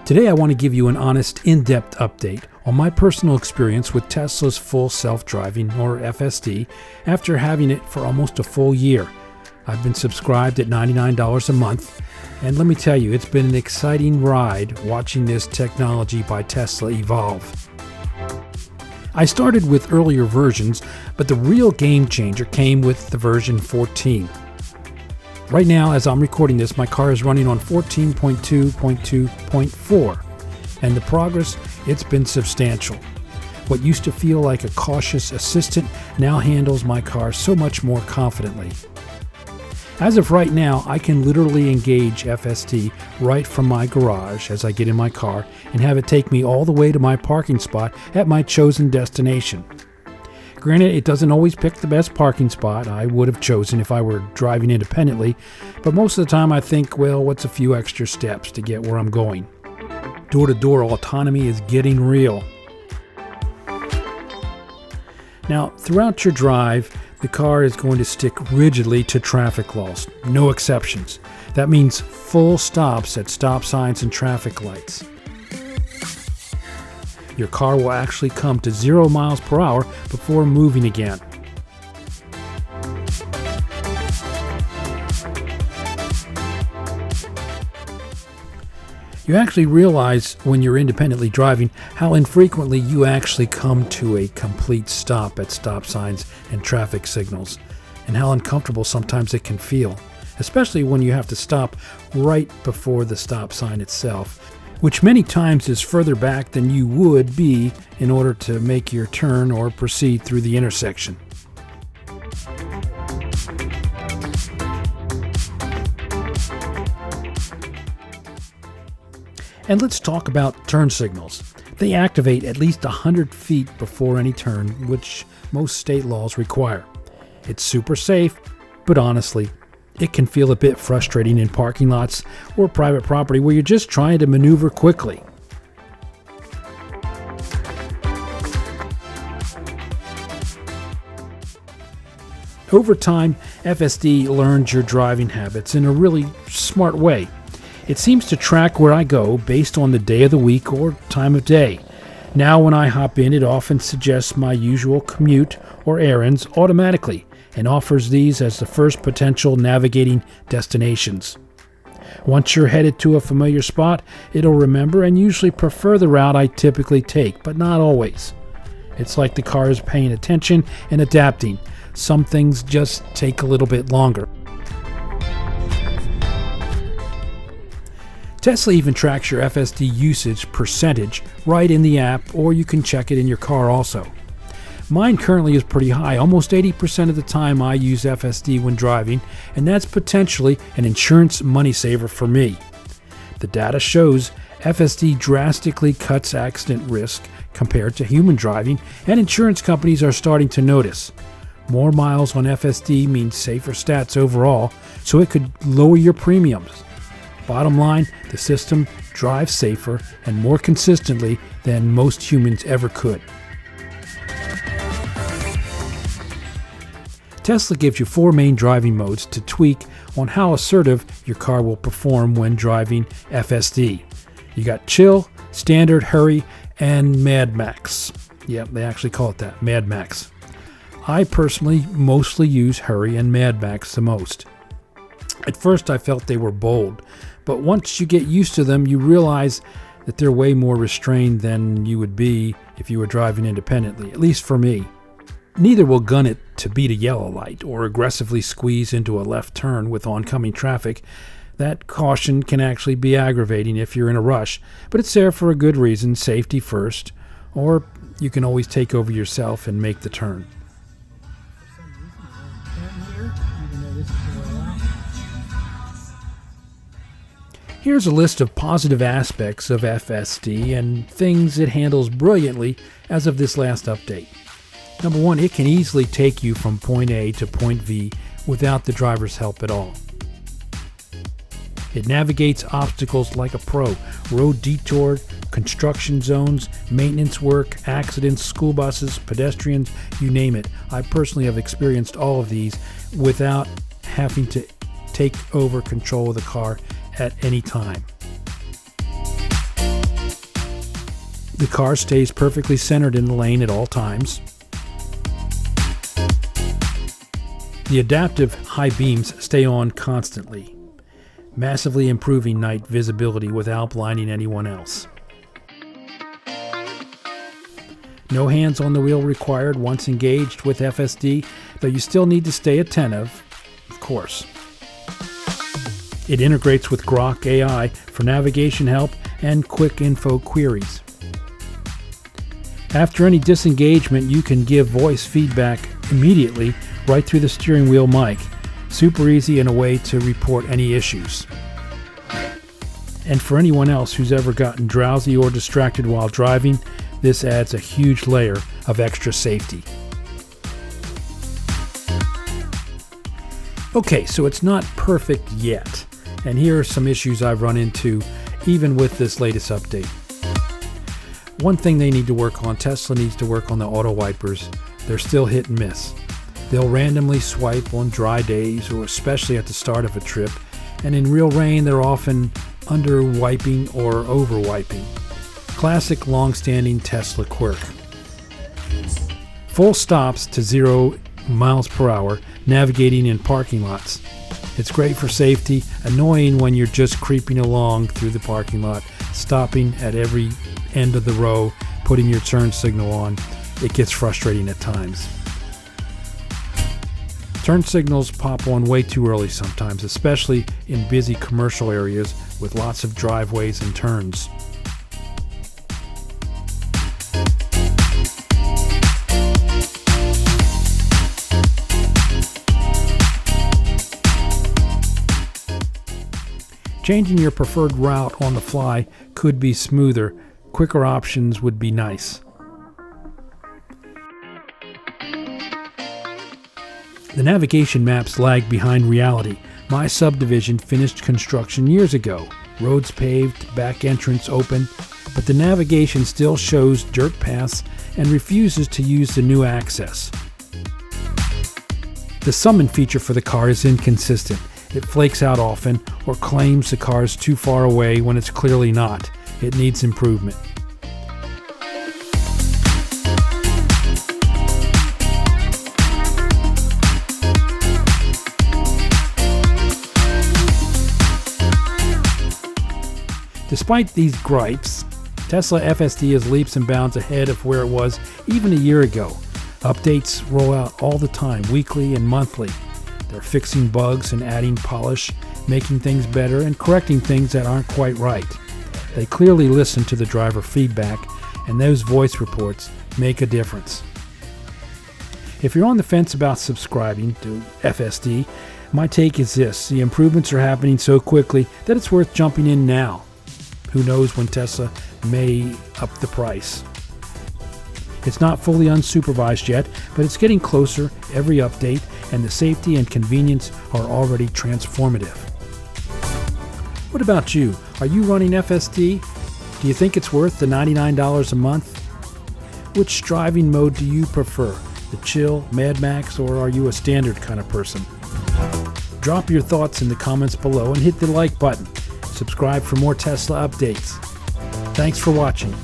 Today I want to give you an honest, in-depth update on my personal experience with Tesla's full self-driving, or FSD, after having it for almost a full year. I've been subscribed at $99 a month, and let me tell you, it's been an exciting ride watching this technology by Tesla evolve. I started with earlier versions, but the real game changer came with the version 14. Right now, as I'm recording this, my car is running on 14.2.2.4, and the progress, it's been substantial. What used to feel like a cautious assistant now handles my car so much more confidently. As of right now, I can literally engage FSD right from my garage as I get in my car and have it take me all the way to my parking spot at my chosen destination. Granted, it doesn't always pick the best parking spot I would have chosen if I were driving independently, but most of the time I think, well, what's a few extra steps to get where I'm going? Door-to-door autonomy is getting real. Now, throughout your drive, the car is going to stick rigidly to traffic laws, no exceptions. That means full stops at stop signs and traffic lights. Your car will actually come to 0 miles per hour before moving again. You actually realize when you're independently driving how infrequently you actually come to a complete stop at stop signs and traffic signals, and how uncomfortable sometimes it can feel, especially when you have to stop right before the stop sign itself, which many times is further back than you would be in order to make your turn or proceed through the intersection. And let's talk about turn signals. They activate at least 100 feet before any turn, which most state laws require. It's super safe, but honestly, it can feel a bit frustrating in parking lots or private property where you're just trying to maneuver quickly. Over time, FSD learns your driving habits in a really smart way. It seems to track where I go based on the day of the week or time of day. Now when I hop in, it often suggests my usual commute or errands automatically and offers these as the first potential navigating destinations. Once you're headed to a familiar spot, it'll remember and usually prefer the route I typically take, but not always. It's like the car is paying attention and adapting. Some things just take a little bit longer. Tesla even tracks your FSD usage percentage right in the app, or you can check it in your car also. Mine currently is pretty high. Almost 80% of the time I use FSD when driving, and that's potentially an insurance money saver for me. The data shows FSD drastically cuts accident risk compared to human driving, and insurance companies are starting to notice. More miles on FSD means safer stats overall, so it could lower your premiums. Bottom line, the system drives safer and more consistently than most humans ever could. Tesla gives you 4 main driving modes to tweak on how assertive your car will perform when driving FSD. You got chill, standard, hurry, and Mad Max. Yeah, they actually call it that, Mad Max. I personally mostly use hurry and Mad Max the most. At first I felt they were bold, but once you get used to them, you realize that they're way more restrained than you would be if you were driving independently, at least for me. Neither will gun it to beat a yellow light or aggressively squeeze into a left turn with oncoming traffic. That caution can actually be aggravating if you're in a rush, but it's there for a good reason, safety first, or you can always take over yourself and make the turn. Here's a list of positive aspects of FSD and things it handles brilliantly as of this last update. Number 1, it can easily take you from point A to point V without the driver's help at all. It navigates obstacles like a pro, road detour, construction zones, maintenance work, accidents, school buses, pedestrians, you name it. I personally have experienced all of these without having to take over control of the car at any time. The car stays perfectly centered in the lane at all times. The adaptive high beams stay on constantly, massively improving night visibility without blinding anyone else. No hands on the wheel required once engaged with FSD, though you still need to stay attentive, of course. It integrates with Grok AI for navigation help and quick info queries. After any disengagement, you can give voice feedback immediately right through the steering wheel mic. Super easy and a way to report any issues. And for anyone else who's ever gotten drowsy or distracted while driving, this adds a huge layer of extra safety. Okay, so it's not perfect yet, and here are some issues I've run into even with this latest update. One thing they need to work on, Tesla needs to work on the auto wipers. They're still hit and miss. They'll randomly swipe on dry days or especially at the start of a trip, and in real rain they're often under wiping or over wiping. Classic long-standing Tesla quirk. Full stops to 0 miles per hour navigating in parking lots. It's great for safety, annoying when you're just creeping along through the parking lot, stopping at every end of the row, putting your turn signal on. It gets frustrating at times. Turn signals pop on way too early sometimes, especially in busy commercial areas with lots of driveways and turns. Changing your preferred route on the fly could be smoother. Quicker options would be nice. The navigation maps lag behind reality. My subdivision finished construction years ago. Roads paved, back entrance open, but the navigation still shows dirt paths and refuses to use the new access. The summon feature for the car is inconsistent. It flakes out often or claims the car is too far away when it's clearly not. It needs improvement. Despite these gripes, Tesla FSD is leaps and bounds ahead of where it was even a year ago. Updates roll out all the time, weekly and monthly. They're fixing bugs and adding polish, making things better and correcting things that aren't quite right. They clearly listen to the driver feedback, and those voice reports make a difference. If you're on the fence about subscribing to FSD, my take is this: the improvements are happening so quickly that it's worth jumping in now. Who knows when Tesla may up the price. It's not fully unsupervised yet, but it's getting closer every update, and the safety and convenience are already transformative. What about you? Are you running FSD? Do you think it's worth the $99 a month? Which driving mode do you prefer? The chill, Mad Max, or are you a standard kind of person? Drop your thoughts in the comments below and hit the like button. Subscribe for more Tesla updates. Thanks for watching.